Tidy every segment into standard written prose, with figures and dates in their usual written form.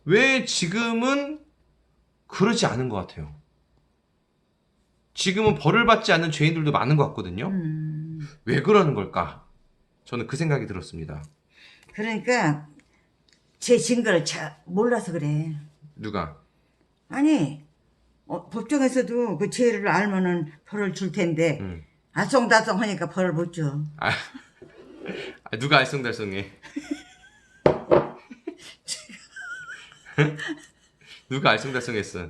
왜 지금은 그러지 않은 것 같아요. 지금은 벌을 받지 않는 죄인들도 많은 것 같거든요. 왜 그러는 걸까? 저는 그 생각이 들었습니다. 그러니까 제 증거를 잘 몰라서 그래. 누가? 아니 법정에서도 그 죄를 알면은 벌을 줄 텐데 음. 알쏭달쏭 하니까 벌을 못 줘. 누가 알쏭달쏭해? 누가 알쏭달쏭했어?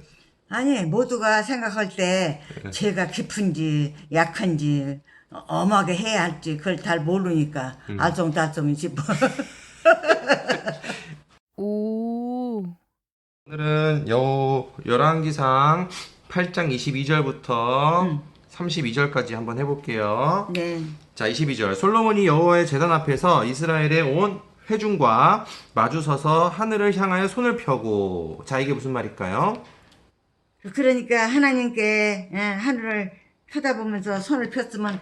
아니 모두가 생각할 때 죄가 깊은지 약한지 엄하게 해야 할지 그걸 잘 모르니까 알쏭달쏭이지 뭐. 오. 오늘은 열왕기상 8장 22절부터 32절까지 한번 해볼게요. 네. 자, 22절. 솔로몬이 여호와의 제단 앞에서 이스라엘의 온 회중과 마주서서 하늘을 향하여 손을 펴고. 자, 이게 무슨 말일까요? 그러니까 하나님께 하늘을 쳐다보면서 손을 폈으면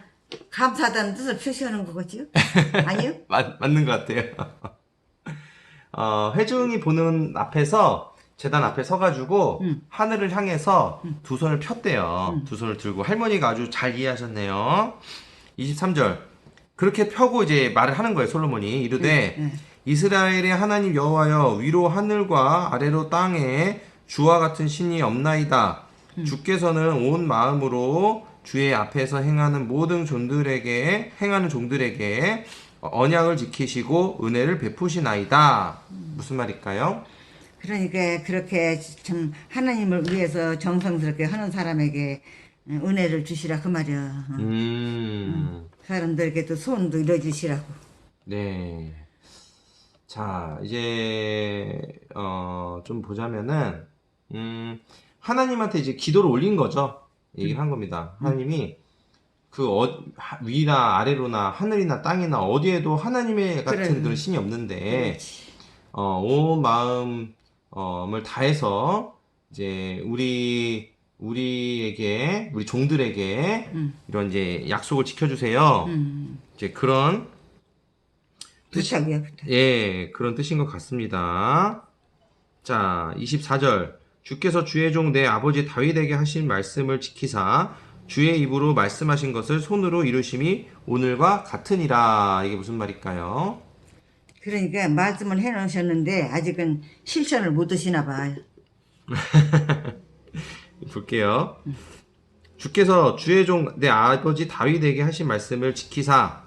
감사하다는 뜻을 표시하는 거겠지요? 아니요? 맞는 것 같아요. 회중이 보는 앞에서 제단 앞에 서가지고 하늘을 향해서 두 손을 폈대요. 두 손을 들고 할머니가 아주 잘 이해하셨네요. 23절. 그렇게 펴고 이제 말을 하는 거예요. 솔로몬이 이르되 이스라엘의 하나님 여호와여 위로 하늘과 아래로 땅에 주와 같은 신이 없나이다. 주께서는 온 마음으로 주의 앞에서 행하는 모든 종들에게 언약을 지키시고 은혜를 베푸시나이다. 무슨 말일까요? 그러니까 그렇게 참 하나님을 위해서 정성스럽게 하는 사람에게 은혜를 주시라 그 말이야. 사람들에게도 소원도 이뤄주시라고. 네. 자, 이제 좀 보자면은 하나님한테 이제 기도를 올린 거죠. 얘기를 한 겁니다. 하나님이 그 위나 아래로나 하늘이나 땅이나 어디에도 하나님의 같은 그래. 그런 신이 없는데 그렇지. 온 마음을 다해서 이제 우리에게 우리 종들에게 이런 이제 약속을 지켜주세요. 이제 그런 부탁이야 부탁. 예, 그런 뜻인 것 같습니다. 자, 24절. 주께서 주의 종 내 아버지 다윗에게 하신 말씀을 지키사 주의 입으로 말씀하신 것을 손으로 이루심이 오늘과 같으니라. 이게 무슨 말일까요? 그러니까 말씀을 해놓으셨는데 아직은 실천을 못 하시나 봐. 볼게요. 주께서 주의 종 내 아버지 다윗에게 하신 말씀을 지키사.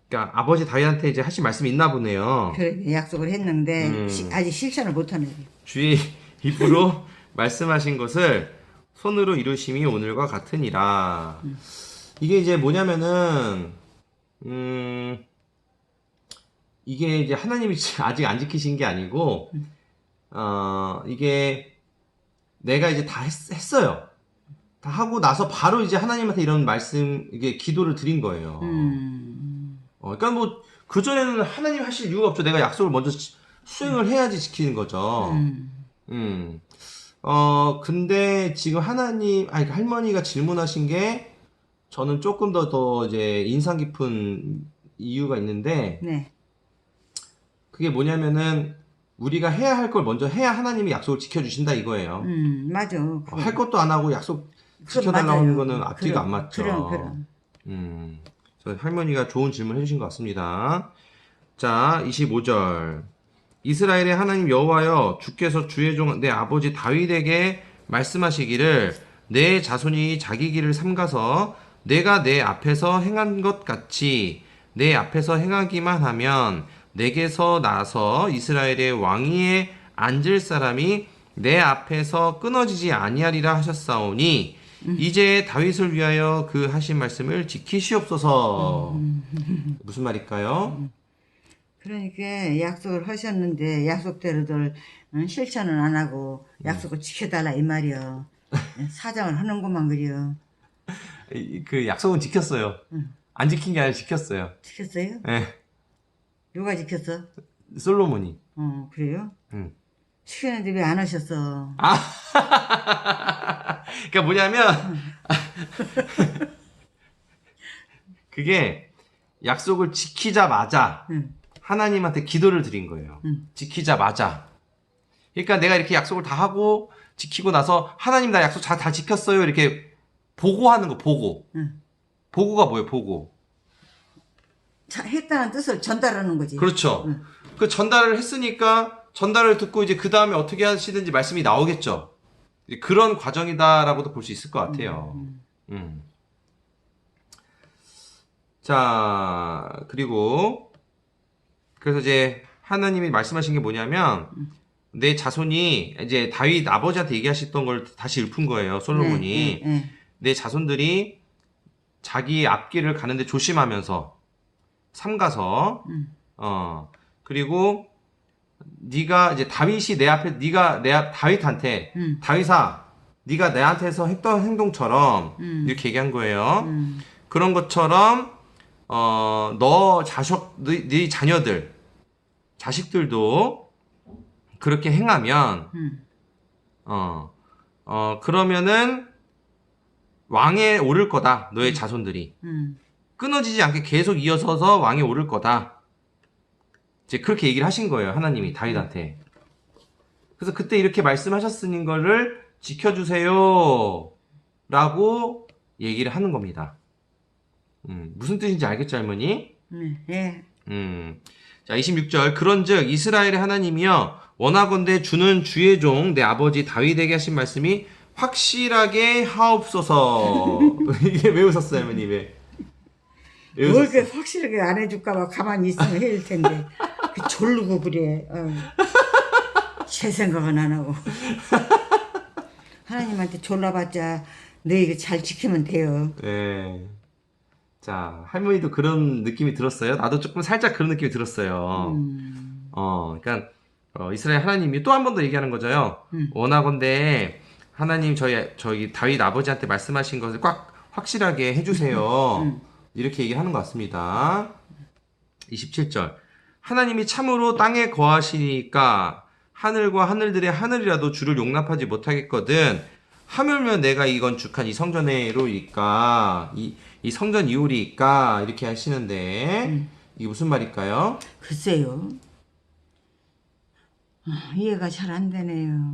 그러니까 아버지 다윗한테 이제 하신 말씀이 있나 보네요. 그래 약속을 했는데 아직 실천을 못 하네. 주의 입으로 말씀하신 것을 손으로 이루심이 오늘과 같으니라. 이게 이제 뭐냐면은 이게 이제 하나님이 아직 안 지키신 게 아니고 이게 내가 이제 다 했어요. 다 하고 나서 바로 이제 하나님한테 이런 말씀 이게 기도를 드린 거예요. 그러니까 뭐 그전에는 하나님 하실 이유가 없죠. 내가 약속을 먼저 수행을 해야지 지키는 거죠. 근데 지금 할머니가 질문하신 게 저는 조금 더 이제 인상 깊은 이유가 있는데, 네. 그게 뭐냐면은, 우리가 해야 할 걸 먼저 해야 하나님이 약속을 지켜주신다 이거예요. 맞아. 할 것도 안 하고 약속 그건 지켜달라고 맞아요. 하는 거는 앞뒤가 안 그럼, 맞죠. 그럼. 그래서 할머니가 좋은 질문 해주신 것 같습니다. 자, 25절. 이스라엘의 하나님 여호와여 주께서 주의 종 내 아버지 다윗에게 말씀하시기를 내 자손이 자기 길을 삼가서 내가 내 앞에서 행한 것 같이 내 앞에서 행하기만 하면 내게서 나서 이스라엘의 왕위에 앉을 사람이 내 앞에서 끊어지지 아니하리라 하셨사오니 이제 다윗을 위하여 그 하신 말씀을 지키시옵소서. 무슨 말일까요? 그러니까 약속을 하셨는데 약속대로들 실천은 안 하고 약속을 지켜달라 이 말이요. 사정을 하는구만 그려. 그 약속은 지켰어요. 안 지킨 게 아니라 지켰어요. 지켰어요? 예. 누가 지켰어? 솔로몬이. 그래요? 응. 시켰는데 왜 안 하셨어? 그러니까 뭐냐면 그게 약속을 지키자마자 하나님한테 기도를 드린 거예요. 지키자마자. 그러니까 내가 이렇게 약속을 다 하고 지키고 나서 하나님 나 약속 다 지켰어요. 이렇게 보고하는 거, 보고. 응. 보고가 뭐예요, 보고? 했다는 뜻을 전달하는 거지. 그렇죠. 응. 그 전달을 했으니까 전달을 듣고 이제 그 다음에 어떻게 하시든지 말씀이 나오겠죠. 그런 과정이다라고도 볼 수 있을 것 같아요. 자, 그리고 그래서 이제 하나님이 말씀하신 게 뭐냐면 내 자손이 이제 다윗 아버지한테 얘기하셨던 걸 다시 읊은 거예요. 솔로몬이. 내 자손들이 자기 앞길을 가는데 조심하면서 삼가서 그리고 네가 이제 다윗이 내 앞에 네가 다윗한테 다윗아 네가 내한테서 했던 행동처럼 이렇게 얘기한 거예요. 그런 것처럼 너 네 자녀들 자식들도 그렇게 행하면 그러면은 왕에 오를 거다. 너의 자손들이 끊어지지 않게 계속 이어서서 왕에 오를 거다. 이제 그렇게 얘기를 하신 거예요. 하나님이 다윗한테. 그래서 그때 이렇게 말씀하셨으니 거를 지켜주세요. 라고 얘기를 하는 겁니다. 무슨 뜻인지 알겠죠, 할머니? 예. 자, 26절. 그런즉 이스라엘의 하나님이여 원하건대 주는 주의 종 내 아버지 다윗에게 하신 말씀이 확실하게 하옵소서. 이게 왜 웃었어요, 할머니? 왜 뭘 그 확실하게 안 해줄까봐 가만히 있으면 해줄 텐데 그 졸르고 그래. 제 생각은 안 하고 하나님한테 졸라봤자 너희가 잘 지키면 돼요. 네. 자, 할머니도 그런 느낌이 들었어요. 나도 조금 살짝 그런 느낌이 들었어요. 그러니까 이스라엘 하나님이 또 한 번 더 얘기하는 거죠. 원하건대 하나님 저희 다윗 아버지한테 말씀하신 것을 꽉 확실하게 해주세요. 이렇게 얘기하는 것 같습니다. 27절. 하나님이 참으로 땅에 거하시니까 하늘과 하늘들의 하늘이라도 주를 용납하지 못하겠거든. 하물며 내가 이 건축한 이 성전에로이까 이 성전 이후리이까 이렇게 하시는데 이게 무슨 말일까요? 글쎄요. 이해가 잘 안 되네요.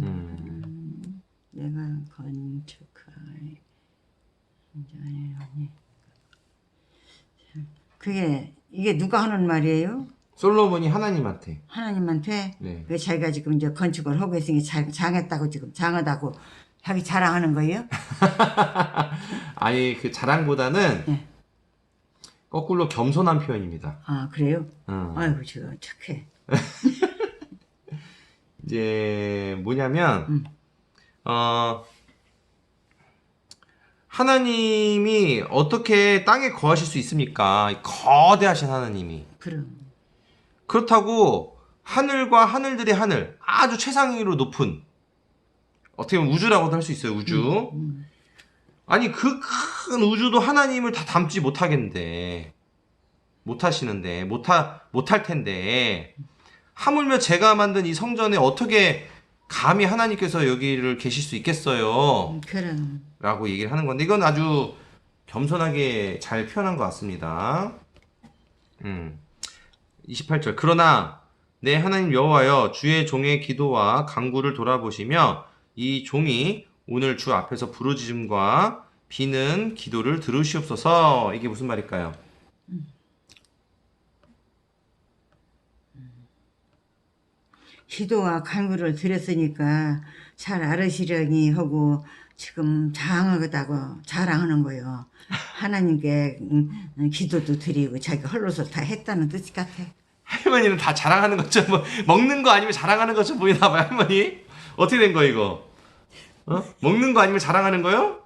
내가 건축할 성전이라니. 이게 누가 하는 말이에요? 솔로몬이 하나님한테. 하나님한테. 네. 그 자기가 지금 이제 건축을 하고 있으니 장했다고 지금 장하다고 자기 자랑하는 거예요? 아니 그 자랑보다는 네. 거꾸로 겸손한 표현입니다. 아 그래요? 아이고 저 착해. 이제 뭐냐면 하나님이 어떻게 땅에 거하실 수 있습니까? 거대하신 하나님이. 그럼. 그렇다고 하늘과 하늘들의 하늘, 아주 최상위로 높은 어떻게 보면 우주라고도 할 수 있어요. 우주. 아니 그 큰 우주도 하나님을 다 담지 못하겠는데 못하시는데 못할 텐데 하물며 제가 만든 이 성전에 어떻게 감히 하나님께서 여기를 계실 수 있겠어요? 그럼. 라고 얘기를 하는 건데 이건 아주 겸손하게 잘 표현한 것 같습니다. 28절. 그러나 내 하나님 여호와여 주의 종의 기도와 간구를 돌아보시며 이 종이 오늘 주 앞에서 부르짖음과 비는 기도를 들으시옵소서. 이게 무슨 말일까요? 기도와 간구를 드렸으니까 잘 알으시려니 하고 지금 장하다고 자랑하는 거예요. 하나님께 기도도 드리고 자기가 헐로서 다 했다는 뜻 같아. 할머니는 다 자랑하는 것처럼 뭐, 먹는 거 아니면 자랑하는 것처럼 보이나 봐요, 할머니. 어떻게 된 거야 이거? 먹는 거 아니면 자랑하는 거요?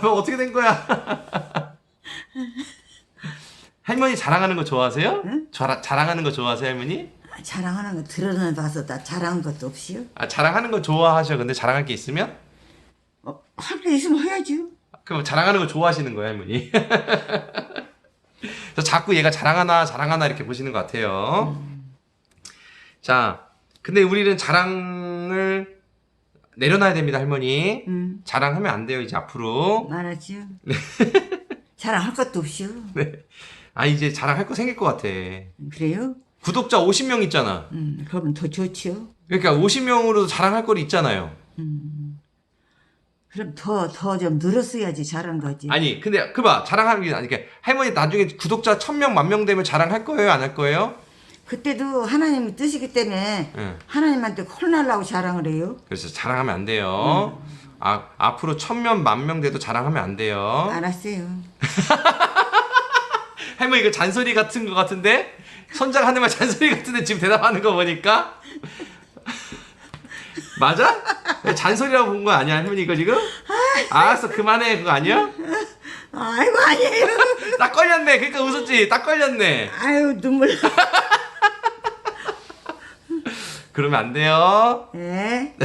뭐 어떻게 된 거야? 할머니 자랑하는 거 좋아하세요? 응? 자랑하는 거 좋아하세요, 할머니? 자랑하는 거 드러나봐서 다 자랑한 것도 없이요. 자랑하는 거 좋아하셔. 근데 자랑할 게 있으면? 할 게 있으면 해야지. 그럼 자랑하는 거 좋아하시는 거예요, 할머니. 그래서 자꾸 얘가 자랑하나 이렇게 보시는 것 같아요. 자, 근데 우리는 자랑을 내려놔야 됩니다, 할머니. 자랑하면 안 돼요, 이제 앞으로. 말하지요. 자랑할 것도 없이요. 네. 이제 자랑할 거 생길 것 같아. 그래요? 구독자 50명 있잖아. 그러면 더 좋지요. 그러니까 50명으로도 자랑할 거리 있잖아요. 그럼 더 좀 늘었어야지 잘한 거지. 아니, 근데 그봐 자랑하는 게 아니, 그러니까 할머니 나중에 구독자 1000명, 10,000명 되면 자랑할 거예요, 안 할 거예요? 그때도 하나님의 뜻이기 때문에 예. 하나님한테 혼나려고 자랑을 해요. 그래서 자랑하면 안 돼요. 앞으로 1000명, 10,000명 돼도 자랑하면 안 돼요. 알았어요. 할머니 이거 잔소리 같은 거 같은데? 선장 하는 말 잔소리 같은데 지금 대답하는 거 보니까? 맞아? 잔소리라고 본 거 아니야, 할머니 이거 지금? 알았어, 그만해. 그거 아니야? 아이고 아니에요. 딱 걸렸네. 그러니까 웃었지. 딱 걸렸네. 아유 눈물. 그러면 안 돼요. 네.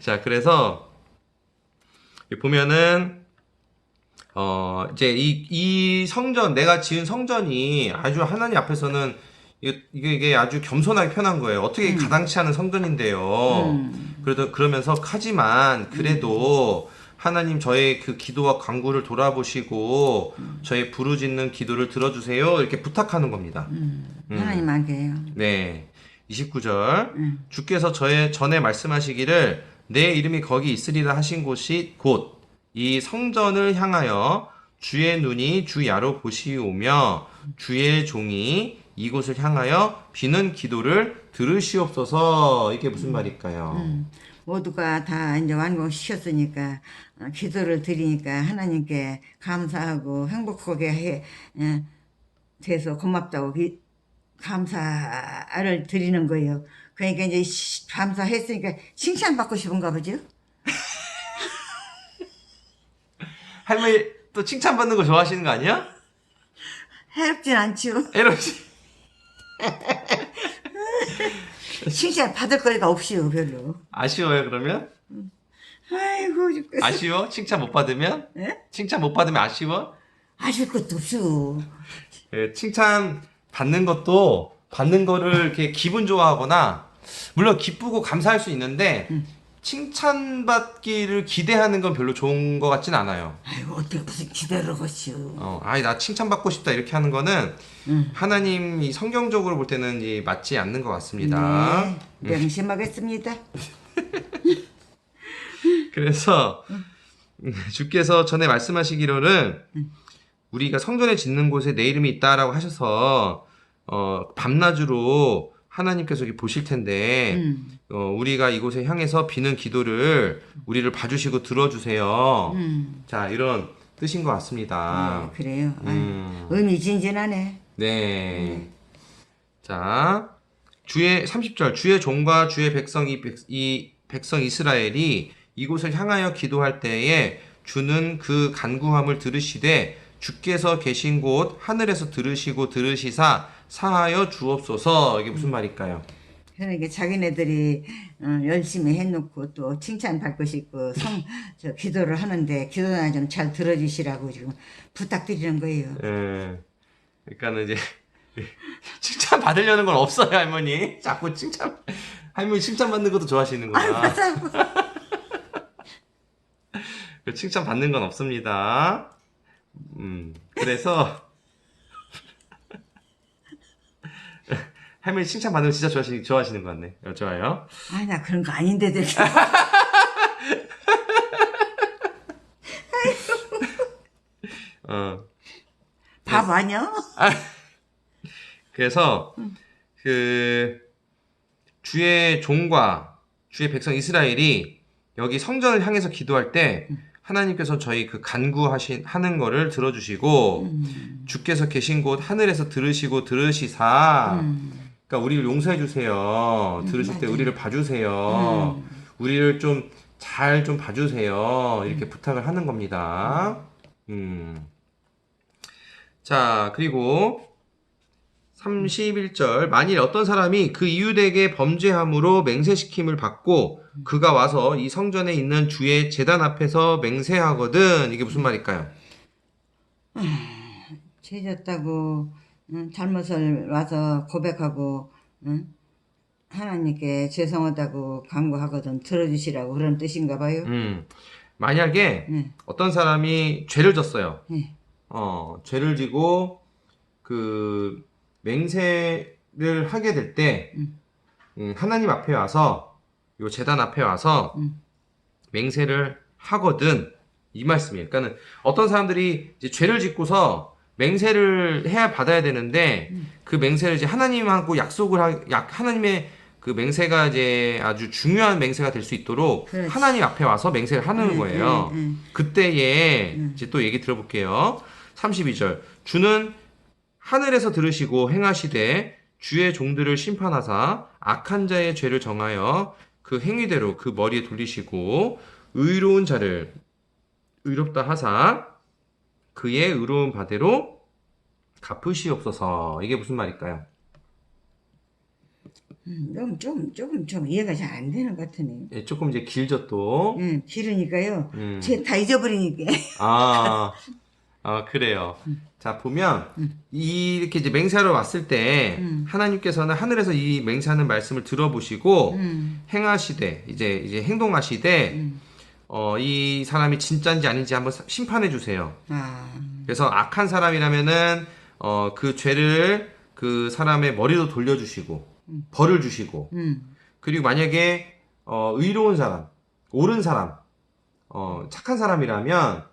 자, 그래서 보면은 이제 이 성전, 내가 지은 성전이 아주 하나님 앞에서는 이게 아주 겸손하게 편한 거예요. 어떻게 가당치 않은 성전인데요. 그러면서 하지만 그래도 하나님 저의 그 기도와 간구를 돌아보시고 저의 부르짖는 기도를 들어주세요. 이렇게 부탁하는 겁니다. 하나님한테요. 네. 29절. 주께서 전에 말씀하시기를 내 이름이 거기 있으리라 하신 곳이 곧 이 성전을 향하여 주의 눈이 주야로 보시오며 주의 종이 이곳을 향하여 비는 기도를 들으시옵소서. 이게 무슨 말일까요? 모두가 다 이제 완공시켰으니까 기도를 드리니까 하나님께 감사하고 행복하게 돼서 고맙다고 감사를 드리는 거예요. 그러니까 이제 감사했으니까 칭찬받고 싶은가 보죠? 할머니 또 칭찬받는 거 좋아하시는 거 아니야? 해롭진 않죠. 에러지. 칭찬 받을 거리가 없이요, 별로. 아쉬워요, 그러면? 아이고, 죽겠어. 아쉬워? 칭찬 못 받으면? 예? 칭찬 못 받으면 아쉬워? 아실 것도 없어. 예, 칭찬 받는 것도 받는 거를 이렇게 기분 좋아하거나 물론 기쁘고 감사할 수 있는데 칭찬받기를 기대하는 건 별로 좋은 것 같진 않아요. 아이고, 어떻게 무슨 기대를 하시오. 아이 나 칭찬받고 싶다 이렇게 하는 거는 하나님이 성경적으로 볼 때는 맞지 않는 것 같습니다. 네, 명심하겠습니다. 그래서 주께서 전에 말씀하시기로는 우리가 성전에 짓는 곳에 내 이름이 있다라고 하셔서 밤낮으로 하나님께서 여기 보실 텐데 우리가 이곳에 향해서 비는 기도를 우리를 봐주시고 들어주세요. 자, 이런 뜻인 것 같습니다. 네, 그래요. 의미진진하네. 네. 자, 30절 주의 종과 주의 백성 이 백성 이스라엘이 이곳을 향하여 기도할 때에 주는 그 간구함을 들으시되 주께서 계신 곳 하늘에서 들으시고 들으시사 사하여 주옵소서. 이게 무슨 말일까요? 그러니까 자기네들이 열심히 해놓고 또 칭찬받고 싶고 기도를 하는데 기도나 좀 잘 들어주시라고 지금 부탁드리는 거예요. 예. 그러니까는 이제 칭찬 받으려는 건 없어요, 할머니. 자꾸 할머니 칭찬 받는 것도 좋아하시는구나. 칭찬 받는 건 없습니다. 그래서 할머니 칭찬 받는 거 진짜 좋아하시는 것 같네. 좋아요. 아, 나 그런 거 아닌데, 바보 아니야? 그래서 그 주의 종과 주의 백성 이스라엘이 여기 성전을 향해서 기도할 때 하나님께서 저희 그 하는 거를 들어주시고 주께서 계신 곳 하늘에서 들으시고 들으시사 그러니까 우리를 용서해 주세요. 들으실 때 맞아요. 우리를 봐주세요. 우리를 좀 잘 좀 봐주세요. 이렇게 부탁을 하는 겁니다. 자, 그리고 31절 만일 어떤 사람이 그 이웃에게 범죄함으로 맹세시킴을 받고 그가 와서 이 성전에 있는 주의 제단 앞에서 맹세하거든. 이게 무슨 말일까요? 죄졌다고 잘못을 와서 고백하고 하나님께 죄송하다고 간구하거든 들어주시라고 그런 뜻인가 봐요. 만약에 네. 어떤 사람이 죄를 졌어요. 네. 죄를 지고 그 맹세 맹세를 하게 될 때, 하나님 앞에 와서, 요 제단 앞에 와서, 맹세를 하거든. 이 말씀이에요. 그러니까는 어떤 사람들이 이제 죄를 짓고서 맹세를 해야 받아야 되는데, 그 맹세를 이제 하나님하고 하나님의 그 맹세가 이제 아주 중요한 맹세가 될 수 있도록 그렇지. 하나님 앞에 와서 맹세를 하는 거예요. 그때에 이제 또 얘기 들어볼게요. 32절. 주는 하늘에서 들으시고 행하시되 주의 종들을 심판하사 악한 자의 죄를 정하여 그 행위대로 그 머리에 돌리시고 의로운 자를 의롭다 하사 그의 의로운 바대로 갚으시옵소서. 이게 무슨 말일까요? 조금 좀 이해가 잘 안 되는 것 같으네. 예, 조금 이제 길죠 또. 길으니까요. 쟤 다 잊어버리니까. 그래요. 자, 보면, 이렇게 이제 맹세하러 왔을 때, 하나님께서는 하늘에서 이 맹세하는 말씀을 들어보시고, 행하시되, 이제 행동하시되, 이 사람이 진짜인지 아닌지 한번 심판해 주세요. 그래서 악한 사람이라면은, 그 죄를 그 사람의 머리로 돌려주시고, 벌을 주시고, 그리고 만약에, 의로운 사람, 옳은 사람, 착한 사람이라면,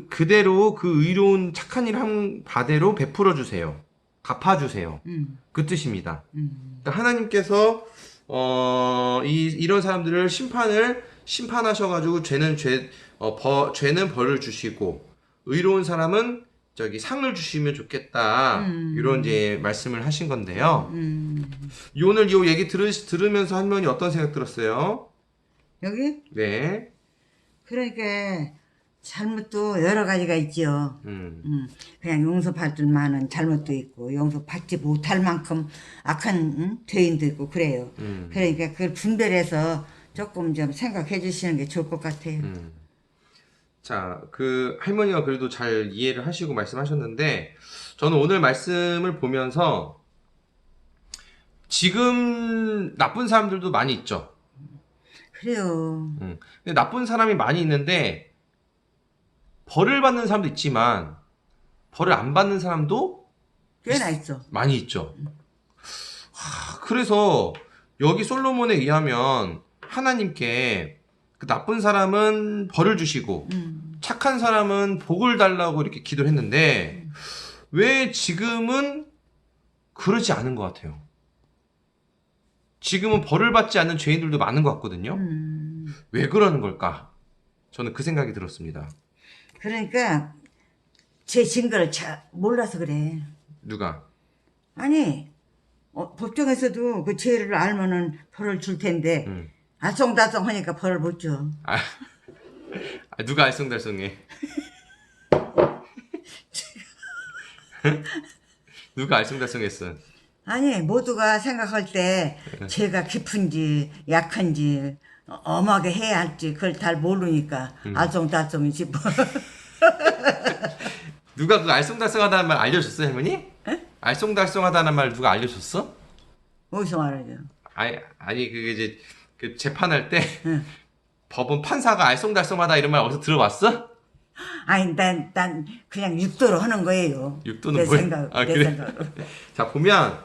그대로 그 의로운 착한 일 한 바대로 베풀어 주세요. 갚아주세요. 그 뜻입니다. 그러니까 하나님께서, 이런 사람들을 심판하셔가지고 죄는 벌을 주시고, 의로운 사람은 상을 주시면 좋겠다. 이런 이제 말씀을 하신 건데요. 오늘 이 얘기 들으면서 할머니 어떤 생각 들었어요? 여기? 네. 그러니까 잘못도 여러 가지가 있죠. 그냥 용서받을 만한 잘못도 있고 용서받지 못할 만큼 악한 죄인도 있고 그래요. 그러니까 그걸 분별해서 조금 좀 생각해 주시는 게 좋을 것 같아요. 자, 그 할머니가 그래도 잘 이해를 하시고 말씀하셨는데 저는 오늘 말씀을 보면서 지금 나쁜 사람들도 많이 있죠. 그래요. 근데 나쁜 사람이 많이 있는데 벌을 받는 사람도 있지만 벌을 안 받는 사람도 꽤나 있어. 많이 있죠. 그래서 여기 솔로몬에 의하면 하나님께 그 나쁜 사람은 벌을 주시고 착한 사람은 복을 달라고 이렇게 기도를 했는데 왜 지금은 그러지 않은 것 같아요. 지금은 벌을 받지 않는 죄인들도 많은 것 같거든요. 왜 그러는 걸까? 저는 그 생각이 들었습니다. 그러니까 제 증거를 잘 몰라서 그래. 누가? 아니 법정에서도 그 죄를 알면은 벌을 줄 텐데 알쏭달쏭 하니까 벌을 못 줘. 누가 알쏭달쏭해? 누가 알쏭달쏭했어? 아니 모두가 생각할 때 죄가 깊은지 약한지 엄하게 해야 할지 그걸 잘 모르니까 알쏭달쏭이지 뭐. 누가 그 알쏭달쏭하다는 말 알려줬어, 할머니? 알쏭달쏭하다는 말 누가 알려줬어? 어디서 말하죠? 아니 그게 이제 그 재판할 때 법원 판사가 알쏭달쏭하다 이런 말 어디서 들어봤어? 아니 난 그냥 육도로 하는 거예요. 육도는 내 뭐야? 생각, 내 그래? 생각으로. 자, 보면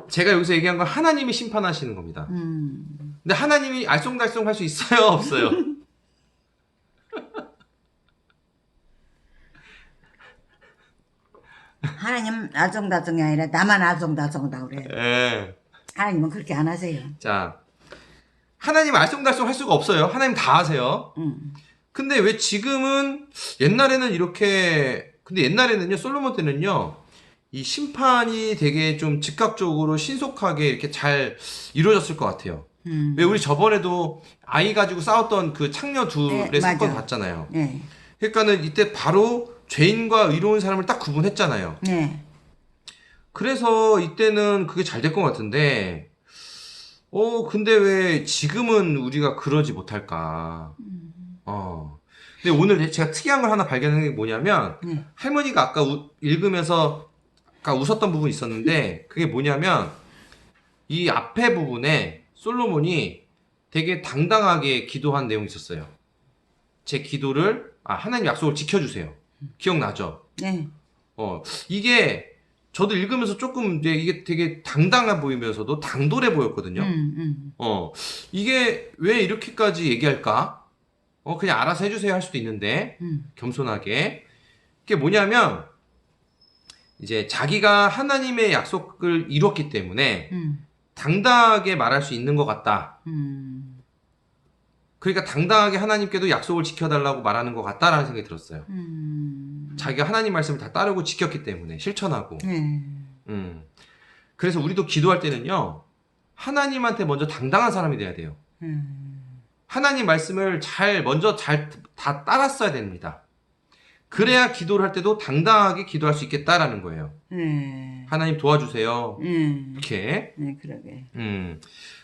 제가 여기서 얘기한 건 하나님이 심판하시는 겁니다. 근데 하나님이 알쏭달쏭 할 수 있어요, 없어요? 하나님 알쏭달쏭이 아니라 나만 알쏭달쏭하다고 그래. 예. 하나님은 그렇게 안 하세요. 자, 하나님 알쏭달쏭 할 수가 없어요. 하나님 다 하세요. 근데 왜 지금은 옛날에는 이렇게 근데 옛날에는요 솔로몬 때는요 이 심판이 되게 좀 즉각적으로 신속하게 이렇게 잘 이루어졌을 것 같아요. 왜 우리 저번에도 아이 가지고 싸웠던 그 창녀 둘의 네, 사건 맞아. 봤잖아요. 네. 그러니까는 이때 바로 죄인과 의로운 사람을 딱 구분했잖아요. 네. 그래서 이때는 그게 잘 될 것 같은데 근데 왜 지금은 우리가 그러지 못할까? 근데 오늘 제가 특이한 걸 하나 발견한 게 뭐냐면, 할머니가 아까 읽으면서 아까 웃었던 부분이 있었는데, 그게 뭐냐면, 이 앞에 부분에 솔로몬이 되게 당당하게 기도한 내용이 있었어요. 제 기도를, 하나님 약속을 지켜주세요. 기억나죠? 네. 이게 저도 읽으면서 조금 이제 이게 되게 당당해 보이면서도 당돌해 보였거든요. 이게 왜 이렇게까지 얘기할까? 그냥 알아서 해주세요 할 수도 있는데, 겸손하게. 그게 뭐냐면, 이제 자기가 하나님의 약속을 이뤘기 때문에, 당당하게 말할 수 있는 것 같다. 그러니까 당당하게 하나님께도 약속을 지켜달라고 말하는 것 같다라는 생각이 들었어요. 자기가 하나님 말씀을 다 따르고 지켰기 때문에, 실천하고. 그래서 우리도 기도할 때는요, 하나님한테 먼저 당당한 사람이 돼야 돼요. 하나님 말씀을 먼저 다 따랐어야 됩니다. 그래야 기도를 할 때도 당당하게 기도할 수 있겠다라는 거예요. 하나님 도와주세요. 이렇게. 네, 그러게.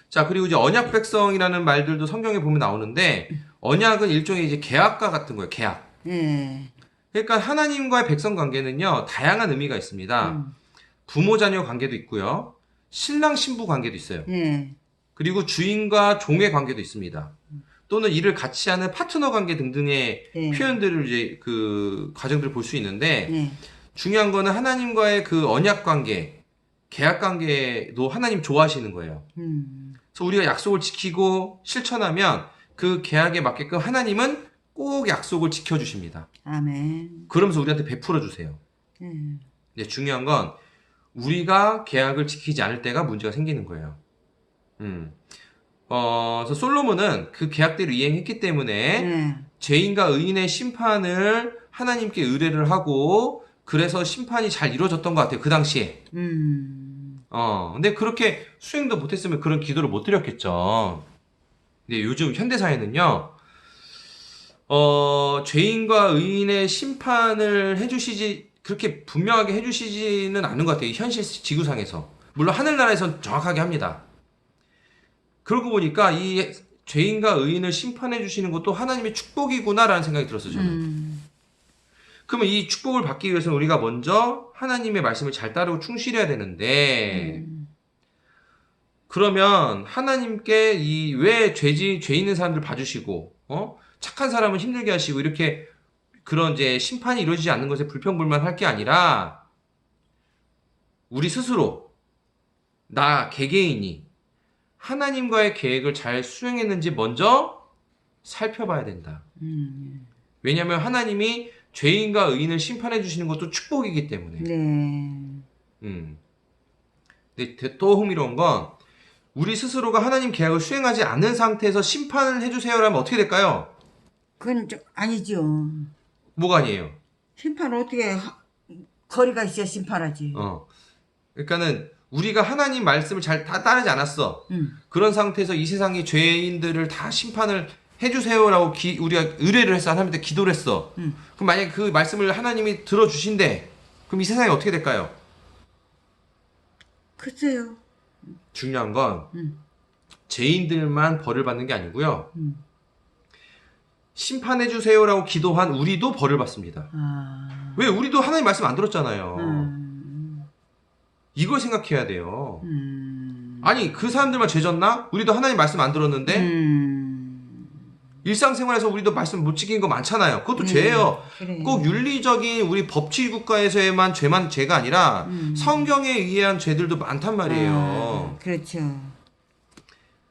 자, 그리고 이제 언약 백성이라는 말들도 성경에 보면 나오는데, 언약은 일종의 이제 계약과 같은 거예요, 계약. 그러니까 하나님과의 백성 관계는요, 다양한 의미가 있습니다. 부모 자녀 관계도 있고요, 신랑 신부 관계도 있어요. 그리고 주인과 종의 관계도 있습니다. 또는 일을 같이 하는 파트너 관계 등등의 표현들을 이제 그 과정들을 볼 수 있는데, 중요한 거는 하나님과의 그 언약 관계, 계약 관계도 하나님 좋아하시는 거예요. 그래서 우리가 약속을 지키고 실천하면 그 계약에 맞게끔 하나님은 꼭 약속을 지켜주십니다. 아멘. 그러면서 우리한테 베풀어 주세요. 근데 중요한 건 우리가 계약을 지키지 않을 때가 문제가 생기는 거예요. 그래서 솔로몬은 그 계약대로 이행했기 때문에 죄인과 의인의 심판을 하나님께 의뢰를 하고 그래서 심판이 잘 이루어졌던 것 같아요. 그 당시에. 근데 그렇게 수행도 못했으면 그런 기도를 못 드렸겠죠. 근데 요즘 현대사회는요, 죄인과 의인의 심판을 그렇게 분명하게 해주시지는 않은 것 같아요. 현실 지구상에서. 물론 하늘나라에선 정확하게 합니다. 그러고 보니까 이 죄인과 의인을 심판해 주시는 것도 하나님의 축복이구나라는 생각이 들었어요, 저는. 그러면 이 축복을 받기 위해서는 우리가 먼저 하나님의 말씀을 잘 따르고 충실해야 되는데, 그러면 하나님께 왜 죄 있는 사람들 봐주시고, 착한 사람은 힘들게 하시고, 이렇게 그런 이제 심판이 이루어지지 않는 것에 불평불만할 게 아니라, 우리 스스로, 나 개개인이 하나님과의 계획을 잘 수행했는지 먼저 살펴봐야 된다. 왜냐하면 하나님이 죄인과 의인을 심판해 주시는 것도 축복이기 때문에. 근데 또 흥미로운 건 우리 스스로가 하나님 계약을 수행하지 않는 상태에서 심판을 해주세요라면 어떻게 될까요? 그건 좀 아니죠. 뭐가 아니에요? 심판을 어떻게 거리가 있어야 심판하지. 그러니까는 우리가 하나님 말씀을 잘 다 따르지 않았어. 그런 상태에서 이 세상의 죄인들을 다 심판을 해주세요라고 우리가 의뢰를 했어. 하나님한테 기도를 했어. 그럼 만약에 그 말씀을 하나님이 들어주신대. 그럼 이 세상이 어떻게 될까요? 글쎄요. 중요한 건 죄인들만 벌을 받는 게 아니고요. 심판해주세요라고 기도한 우리도 벌을 받습니다. 왜? 우리도 하나님 말씀 안 들었잖아요. 이걸 생각해야 돼요. 아니, 그 사람들만 죄졌나? 우리도 하나님 말씀 안 들었는데? 일상생활에서 우리도 말씀 못 지킨 거 많잖아요. 그것도 죄예요. 그래. 꼭 윤리적인 우리 법치 국가에서만 죄가 아니라 성경에 의한 죄들도 많단 말이에요. 그렇죠.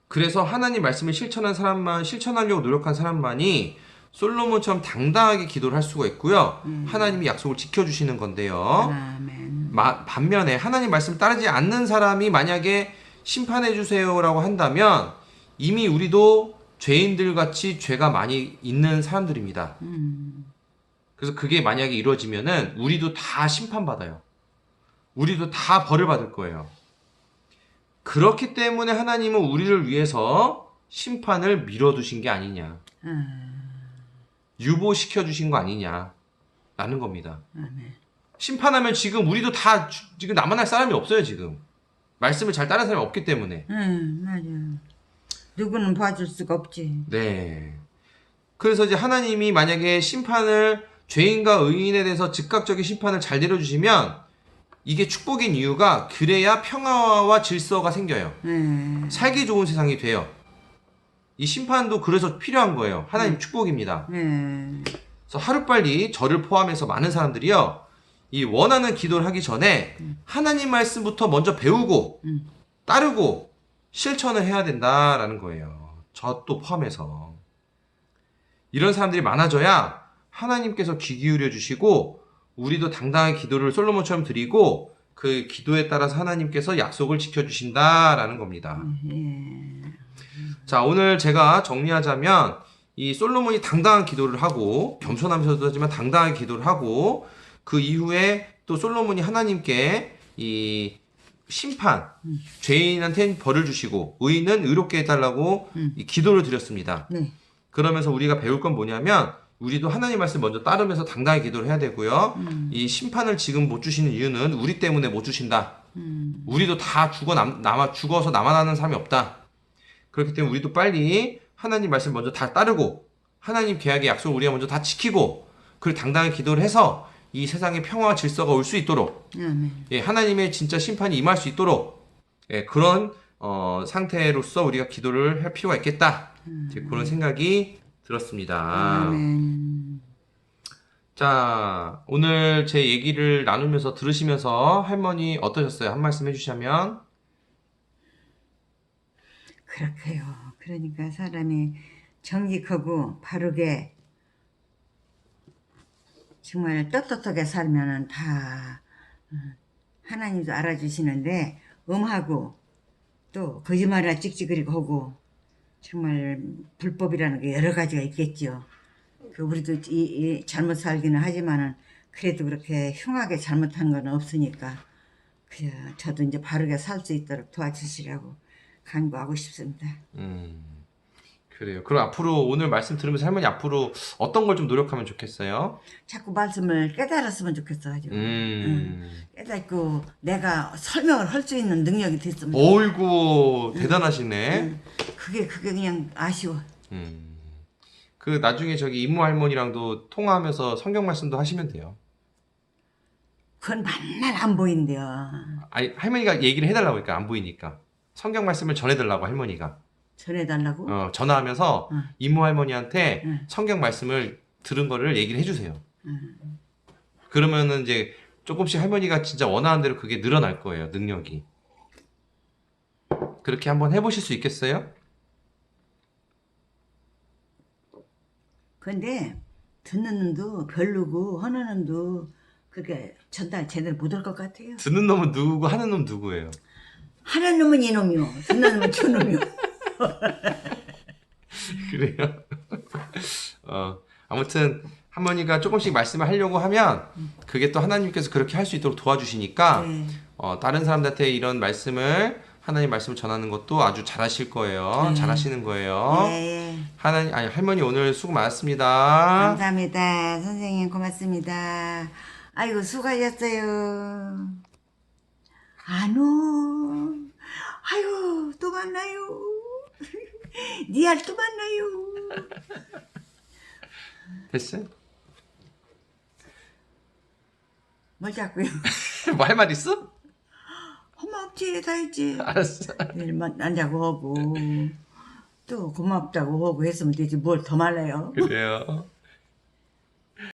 그래서 하나님 말씀을 실천하려고 노력한 사람만이 솔로몬처럼 당당하게 기도를 할 수가 있고요. 하나님이 약속을 지켜주시는 건데요. 아멘. 반면에 하나님 말씀을 따르지 않는 사람이 만약에 심판해 주세요라고 한다면 이미 우리도 죄인들 같이 죄가 많이 있는 사람들입니다. 그래서 그게 만약에 이루어지면은 우리도 다 심판받아요. 우리도 다 벌을 받을 거예요. 그렇기 때문에 하나님은 우리를 위해서 심판을 미뤄두신 게 아니냐. 유보시켜 주신 거 아니냐라는 겁니다. 아멘. 심판하면 지금 우리도 다 지금 남아날 사람이 없어요. 지금 말씀을 잘 따르는 사람이 없기 때문에. 맞아. 누구는 봐줄 수가 없지. 네. 그래서 이제 하나님이 만약에 죄인과 의인에 대해서 즉각적인 심판을 잘 내려주시면 이게 축복인 이유가 그래야 평화와 질서가 생겨요. 살기 좋은 세상이 돼요. 이 심판도 그래서 필요한 거예요. 하나님 축복입니다. 그래서 하루빨리 저를 포함해서 많은 사람들이요, 이 원하는 기도를 하기 전에 하나님 말씀부터 먼저 배우고 따르고 실천을 해야 된다라는 거예요. 저 또 포함해서. 이런 사람들이 많아져야 하나님께서 귀 기울여 주시고 우리도 당당한 기도를 솔로몬처럼 드리고 그 기도에 따라서 하나님께서 약속을 지켜주신다라는 겁니다. 자, 오늘 제가 정리하자면 이 솔로몬이 당당한 기도를 하고 겸손하면서도 하지만 당당한 기도를 하고 그 이후에 또 솔로몬이 하나님께 이 심판, 죄인한테는 벌을 주시고 의인은 의롭게 해달라고 이 기도를 드렸습니다. 네. 그러면서 우리가 배울 건 뭐냐면 우리도 하나님 말씀 먼저 따르면서 당당히 기도를 해야 되고요. 이 심판을 지금 못 주시는 이유는 우리 때문에 못 주신다. 우리도 다 죽어서 남아나는 사람이 없다. 그렇기 때문에 우리도 빨리 하나님 말씀 먼저 다 따르고 하나님 계약의 약속을 우리가 먼저 다 지키고 그리고 당당히 기도를 해서 이 세상에 평화와 질서가 올 수 있도록 예, 하나님의 진짜 심판이 임할 수 있도록 예, 그런 상태로서 우리가 기도를 할 필요가 있겠다. 그런 생각이 들었습니다. 아멘. 자, 오늘 제 얘기를 나누면서 들으시면서 할머니 어떠셨어요? 한 말씀 해주시면. 그렇게요. 그러니까 사람이 정직하고 바르게 정말 떳떳하게 살면은 다 하나님도 알아주시는데 음하고 또 거짓말이나 찍찍거리고 하고 정말 불법이라는 게 여러 가지가 있겠죠. 그 우리도 이 잘못 살기는 하지만은 그래도 그렇게 흉하게 잘못한 건 없으니까 그저 저도 이제 바르게 살 수 있도록 도와주시라고 간구하고 싶습니다. 그래요. 그럼 앞으로 오늘 말씀 들으면서 할머니 앞으로 어떤 걸 좀 노력하면 좋겠어요? 자꾸 말씀을 깨달았으면 좋겠어가지고 음. 깨닫고 내가 설명을 할 수 있는 능력이 됐으면 어이구, 대단하시네. 그게 그냥 아쉬워. 그 나중에 저기 이모 할머니랑도 통화하면서 성경 말씀도 하시면 돼요. 그건 맨날 안 보인대요. 아니, 할머니가 얘기를 해달라고 하니까 안 보이니까. 성경 말씀을 전해달라고 할머니가. 전해달라고? 전화하면서 이모 할머니한테 응. 성경 말씀을 들은 거를 얘기를 해주세요. 그러면은 이제 조금씩 할머니가 진짜 원하는 대로 그게 늘어날 거예요, 능력이. 그렇게 한번 해보실 수 있겠어요? 근데 듣는 놈도 별로고 하는 놈도 그렇게 전달 제대로 못할 것 같아요. 듣는 놈은 누구고 하는 놈 누구예요? 하는 놈은 이놈이요. 듣는 놈은 저놈이요. 그래요? 아무튼 할머니가 조금씩 말씀을 하려고 하면 그게 또 하나님께서 그렇게 할 수 있도록 도와주시니까 네. 다른 사람들한테 이런 말씀을 하나님 말씀을 전하는 것도 아주 잘하실 거예요. 잘하시는 거예요. 예. 할머니 오늘 수고 많았습니다. 감사합니다. 선생님 고맙습니다. 아이고 수고하셨어요. 안오. 아이고 또 만나요. 니알 또 만나요. 됐어요? 뭘 자꾸요? 뭐 할 말 있어? 엄마 없지 다 했지. 알았어. 내일 만나자고 하고 또 고맙다고 하고 했으면 되지 뭘 더 말해요. 그래요.